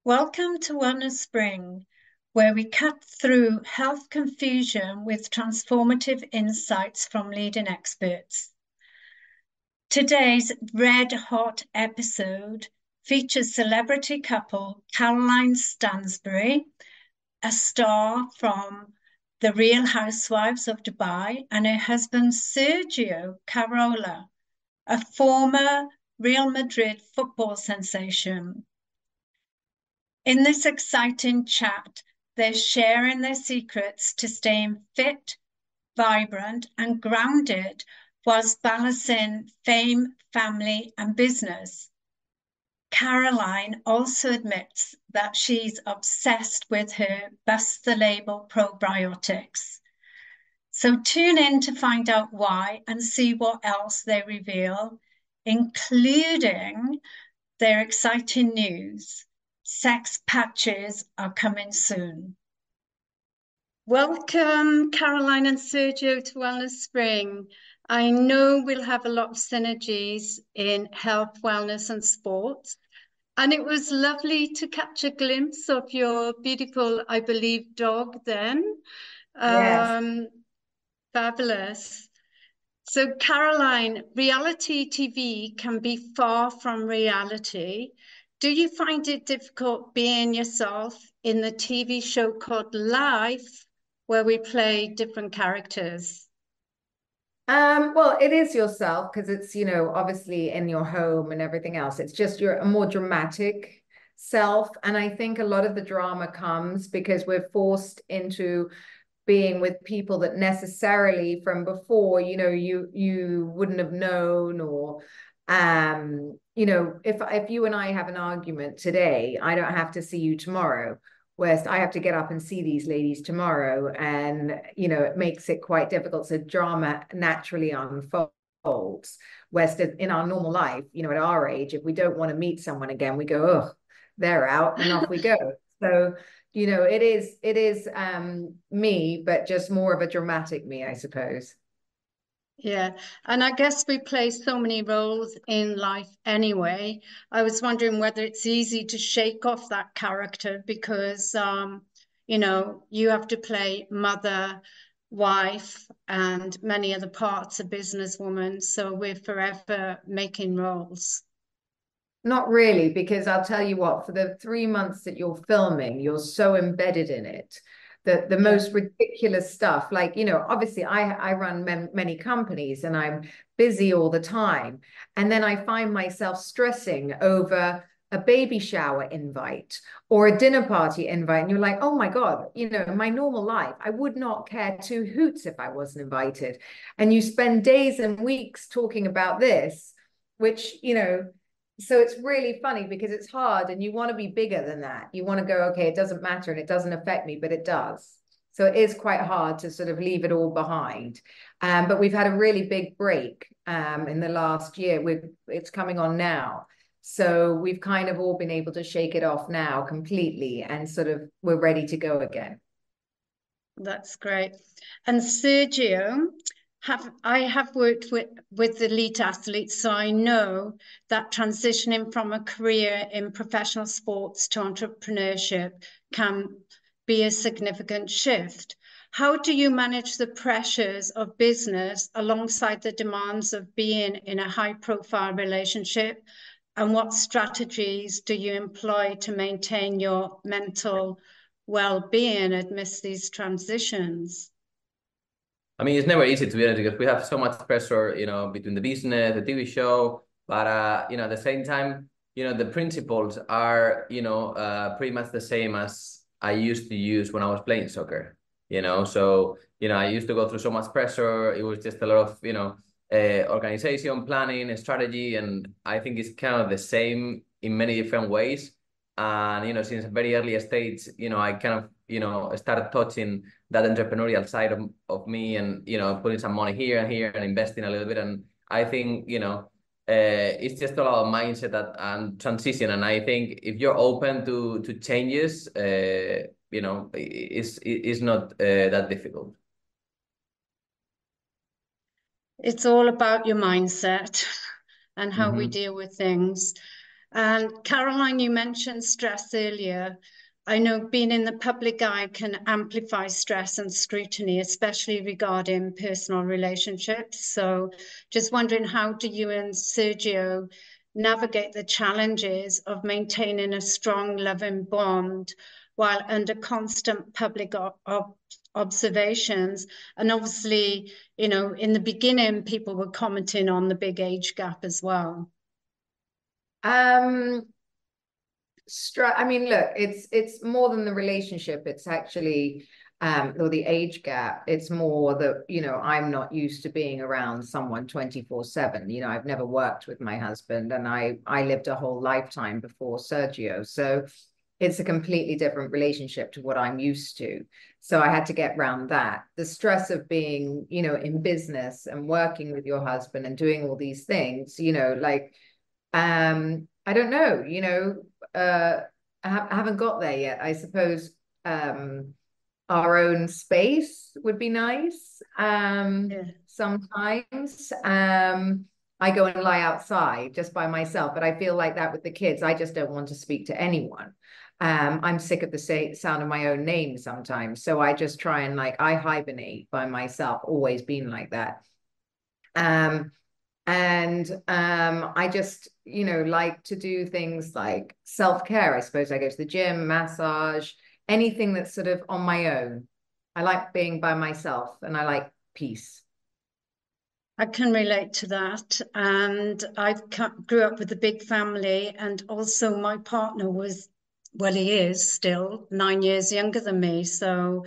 Welcome to Wellness Spring, where we cut through health confusion with transformative insights from leading experts. Today's red hot episode features celebrity couple Caroline Stanbury, a star from the Real Housewives of Dubai, and her husband Sergio Carrallo, a former Real Madrid football sensation. In this exciting chat, they're sharing their secrets to staying fit, vibrant, and grounded whilst balancing fame, family, and business. Caroline also admits that she's obsessed with her Bust the Label probiotics. So tune in to find out why and see what else they reveal, including their exciting news. Sex patches are coming soon. Welcome, Caroline and Sergio, to Wellness Spring. I know we'll have a lot of synergies in health, wellness, and sports. And it was lovely to catch a glimpse of your beautiful, I believe, dog then. Yes. Fabulous. So, Caroline, reality TV can be far from reality. Do you find it difficult being yourself in the TV show called Life, where we play different characters? Well, it is yourself because it's, obviously in your home and everything else. It's just you're a more dramatic self. And I think a lot of the drama comes because we're forced into being with people that necessarily from before, you wouldn't have known or if you and I have an argument today, I don't have to see you tomorrow. Whereas I have to get up and see these ladies tomorrow, and it makes it quite difficult. So drama naturally unfolds. Whereas in our normal life, at our age, if we don't want to meet someone again, we go, oh, they're out, and off we go. So it is me, but just more of a dramatic me, I suppose. Yeah, and I guess we play so many roles in life anyway. I was wondering whether it's easy to shake off that character because, you have to play mother, wife, and many other parts, a businesswoman. So we're forever making roles. Not really, because I'll tell you what, for the 3 months that you're filming, you're so embedded in it that the Yeah. most ridiculous stuff, like, obviously I run many companies and I'm busy all the time. And then I find myself stressing over a baby shower invite or a dinner party invite. And you're like, oh my God, in my normal life, I would not care two hoots if I wasn't invited. And you spend days and weeks talking about this, which, so it's really funny because it's hard and you want to be bigger than that. You want to go, okay, it doesn't matter and it doesn't affect me, but it does. So it is quite hard to sort of leave it all behind. But we've had a really big break in the last year. It's coming on now. So we've kind of all been able to shake it off now completely and sort of we're ready to go again. That's great. And Sergio, I have worked with elite athletes, so I know that transitioning from a career in professional sports to entrepreneurship can be a significant shift. How do you manage the pressures of business alongside the demands of being in a high-profile relationship? And what strategies do you employ to maintain your mental well-being amidst these transitions? I mean, it's never easy to be honest because we have so much pressure, between the business, the TV show, but at the same time, the principles are, pretty much the same as I used to use when I was playing soccer. So I used to go through so much pressure. It was just a lot of, organization, planning, strategy, and I think it's kind of the same in many different ways. And since a very early stage, I kind of, started touching that entrepreneurial side of me and putting some money here and here and investing a little bit. And I think it's just all about mindset and transition. And I think if you're open to changes, it's not that difficult. It's all about your mindset and how we Hmm. deal with things. And Caroline, you mentioned stress earlier. I know being in the public eye can amplify stress and scrutiny, especially regarding personal relationships. So just wondering, how do you and Sergio navigate the challenges of maintaining a strong, loving bond while under constant public observations? And obviously, you know, in the beginning, people were commenting on the big age gap as well. I mean, look, it's more than the relationship. It's actually or the age gap. It's more that, you know, I'm not used to being around someone 24/7. You know, I've never worked with my husband, and I lived a whole lifetime before Sergio. So it's a completely different relationship to what I'm used to. So I had to get around that. The stress of being, you know, in business and working with your husband and doing all these things, you know, like I don't know, you know, I haven't got there yet. I suppose our own space would be nice. Yeah. Sometimes I go and lie outside just by myself, but I feel like that with the kids. I just don't want to speak to anyone. I'm sick of the sound of my own name sometimes. So I just try and I hibernate by myself, always been like that. I just, you know, like to do things like self-care. I suppose I go to the gym, massage, anything that's sort of on my own. I like being by myself, and I like peace. I can relate to that. And I grew up with a big family, and also my partner was, well, he is still 9 years younger than me. So,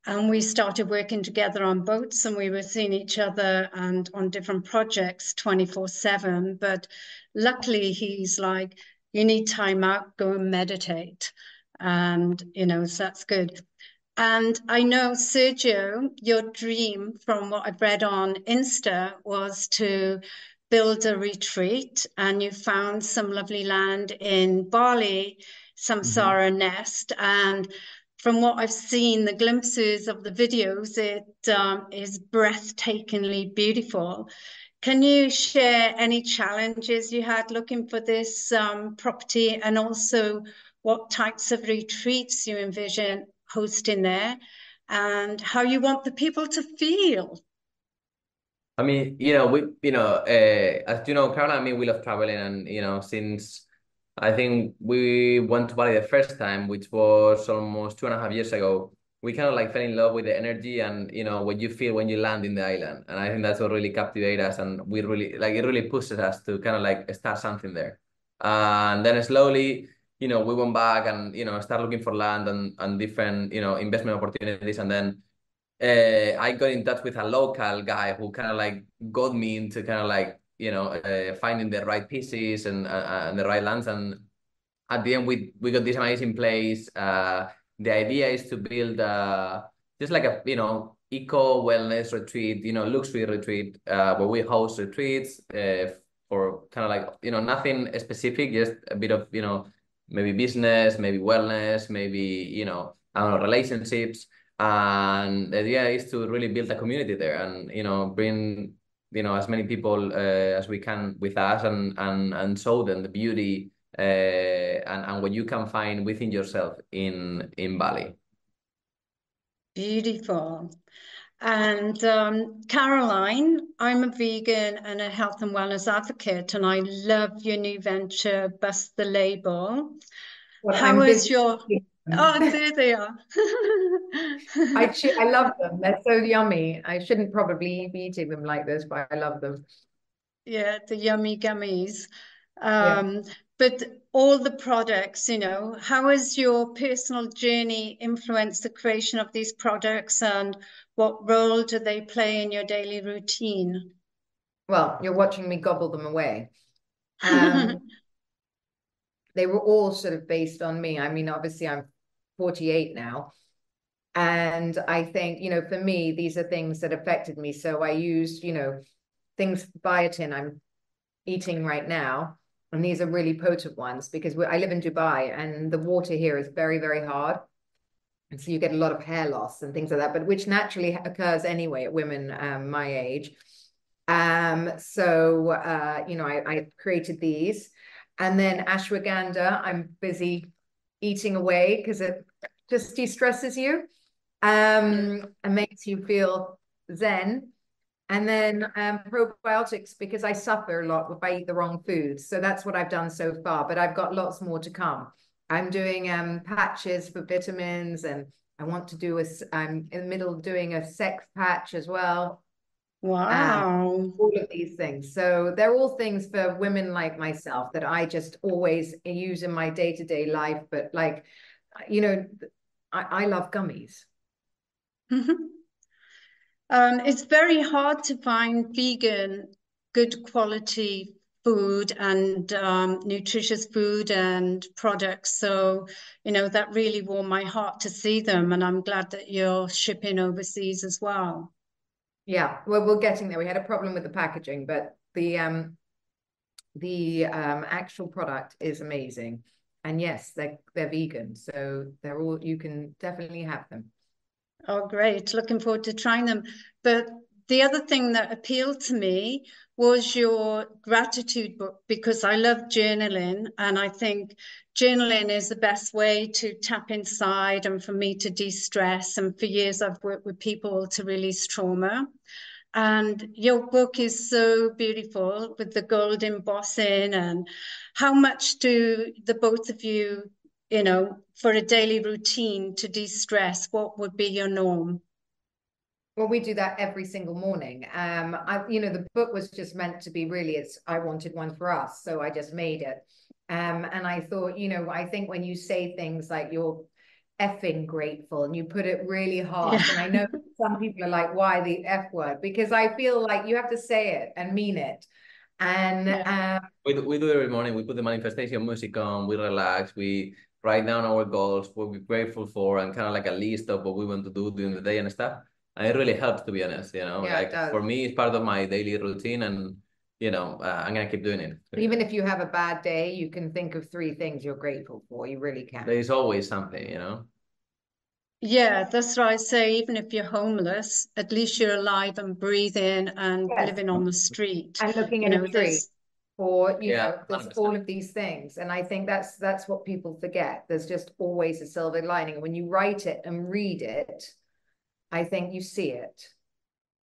and we started working together on boats, and we were seeing each other and on different projects 24/7. But luckily, he's like, you need time out, go and meditate. And, you know, so that's good. And I know, Sergio, your dream from what I've read on Insta was to build a retreat, and you found some lovely land in Bali, Samsara Nest. And from what I've seen, the glimpses of the videos, it is breathtakingly beautiful. Can you share any challenges you had looking for this property, and also what types of retreats you envision hosting there, and how you want the people to feel? I mean, as you know, Caroline and me, we love traveling, and since I think we went to Bali the first time, which was almost 2.5 years ago, we kind of fell in love with the energy and what you feel when you land in the island, and I think that's what really captivated us, and we really it really pushes us to kind of start something there, and then slowly, we went back and start looking for land and different investment opportunities, and then I got in touch with a local guy who kind of got me into kind of finding the right pieces and the right lands. And at the end, we got this amazing place. The idea is to build just like a eco wellness retreat, luxury retreat, where we host retreats for kind of nothing specific, just a bit of maybe business, maybe wellness, maybe I don't know, relationships. And the idea is to really build a community there and, bring, as many people as we can with us and show them the beauty and what you can find within yourself in Bali. Beautiful. And Caroline, I'm a vegan and a health and wellness advocate, and I love your new venture, Bust the Label. Well, How I'm is busy. your... Oh, there they are. I love them. They're so yummy. I shouldn't probably be eating them like this, but I love them. Yeah, the yummy gummies. Yeah. But all the products, how has your personal journey influenced the creation of these products, and what role do they play in your daily routine? Well, you're watching me gobble them away. Um, they were all sort of based on me. I mean, obviously, I'm 48 now. And I think, for me, these are things that affected me. So I used, things, biotin I'm eating right now. And these are really potent ones because I live in Dubai and the water here is very, very hard. And so you get a lot of hair loss and things like that, but which naturally occurs anyway at women my age. I created these. And then ashwagandha, I'm busy eating away because it just de-stresses you and makes you feel zen. And then probiotics, because I suffer a lot if I eat the wrong foods. So that's what I've done so far, but I've got lots more to come. I'm doing patches for vitamins, and I want to do I'm in the middle of doing a sex patch as well. Wow. All of these things. So they're all things for women like myself that I just always use in my day-to-day life. But like, you know, I love gummies. It's very hard to find vegan, good quality food and nutritious food and products. So, that really warmed my heart to see them. And I'm glad that you're shipping overseas as well. Yeah, well, we're getting there. We had a problem with the packaging, but the actual product is amazing. And yes, they're vegan, so they're all, you can definitely have them. Oh, great. Looking forward to trying them. But the other thing that appealed to me was your gratitude book, because I love journaling, and I think journaling is the best way to tap inside and for me to de-stress. And for years, I've worked with people to release trauma. And your book is so beautiful with the gold embossing. And how much do the both of you, for a daily routine to de-stress, what would be your norm? Well, we do that every single morning. The book was just meant to be really, I wanted one for us, so I just made it. And I thought, I think when you say things like you're effing grateful and you put it really harsh, Yeah. and I know some people are like, why the F word? Because I feel like you have to say it and mean it. And Yeah. We do every morning. We put the manifestation music on. We relax. We write down our goals, what we're grateful for, and kind of like a list of what we want to do during the day and stuff. And it really helps, to be honest. Yeah, Like it does. for me, it's part of my daily routine, and I'm gonna keep doing it. Even if you have a bad day, you can think of 3 things you're grateful for. You really can. There's always something. Yeah, that's what I say. Even if you're homeless, at least you're alive and breathing and Yes. living on the street. And looking You at know, a tree, there's or Yeah, there's 100%. all of these things. And I think that's what people forget. There's just always a silver lining. And when you write it and read it, I think you see it.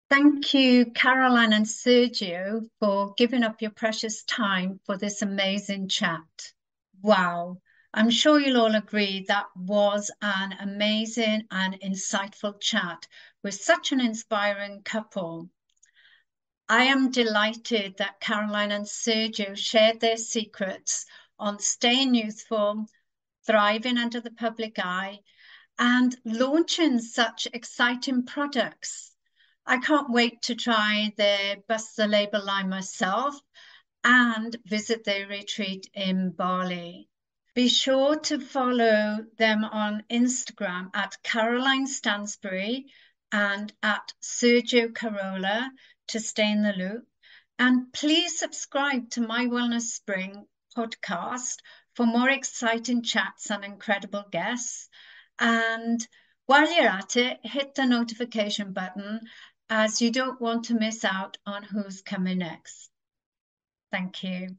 Thank you, Caroline and Sergio, for giving up your precious time for this amazing chat. Wow. I'm sure you'll all agree that was an amazing and insightful chat with such an inspiring couple. I am delighted that Caroline and Sergio shared their secrets on staying youthful, thriving under the public eye, and launching such exciting products. I can't wait to try their Bust the Label line myself and visit their retreat in Bali. Be sure to follow them on Instagram at Caroline Stanbury and at Sergio Carrallo to stay in the loop. And please subscribe to My Wellness Spring podcast for more exciting chats and incredible guests. And while you're at it, hit the notification button as you don't want to miss out on who's coming next. Thank you.